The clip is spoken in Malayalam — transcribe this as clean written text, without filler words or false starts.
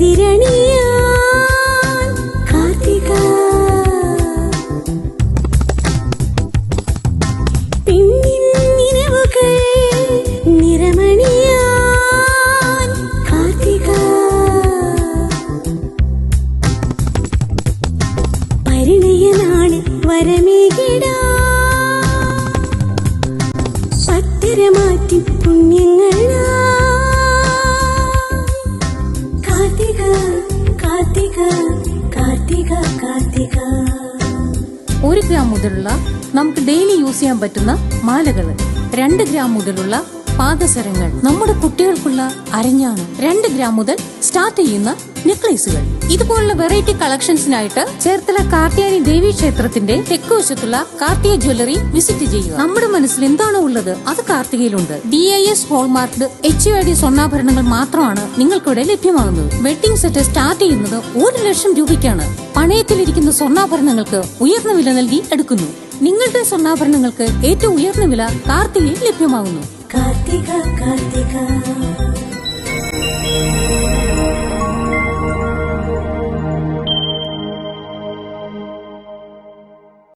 എതിരണിയാൻ കാർത്തിക. പെണ്ണിൻ നിലവുകൾ നിറമണിയാൻ കാർത്തിക. പരിണയനാണ് വരമേകിടാ പത്തരമാറ്റി പുണ്യങ്ങളാ. കാർത്തിക കാർത്തിക കാർത്തിക കാർത്തിക. 1 ഗ്രാം മുതലുള്ള നമുക്ക് ഡെയിലി യൂസ് ചെയ്യാൻ പറ്റുന്ന മാലകള്, 2 ഗ്രാം മുതലുള്ള പാദസരങ്ങൾ, നമ്മുടെ കുട്ടികൾക്കുള്ള അരഞ്ഞാണം, 2 ഗ്രാം മുതൽ സ്റ്റാർട്ട് ചെയ്യുന്ന നെക്ലേസുകൾ. ഇതുപോലുള്ള വെറൈറ്റി കളക്ഷൻസിനായിട്ട് ചേർത്തല കാർത്തിയാനി ദേവി ക്ഷേത്രത്തിന്റെ തെക്കുവശത്തുള്ള കാർത്തിക ജ്വല്ലറി വിസിറ്റ് ചെയ്യുക. നമ്മുടെ മനസ്സിൽ എന്താണോ ഉള്ളത് അത് കാർത്തികയിലുണ്ട്. BIS ഹോൾമാർക്ക്ഡ് HUID സ്വർണ്ണാഭരണങ്ങൾ മാത്രമാണ് നിങ്ങൾക്കിവിടെ ലഭ്യമാകുന്നത്. വെഡിംഗ് സെറ്റ് സ്റ്റാർട്ട് ചെയ്യുന്നത് 1 ലക്ഷം രൂപയ്ക്കാണ്. പണയത്തിലിരിക്കുന്ന സ്വർണ്ണാഭരണങ്ങൾക്ക് ഉയർന്ന വില നൽകി എടുക്കുന്നു. നിങ്ങളുടെ സ്വർണ്ണാഭരണങ്ങൾക്ക് ഏറ്റവും ഉയർന്ന വില കാർത്തികയിൽ ലഭ്യമാകുന്നു. കാർത്തിക കാർത്തിക.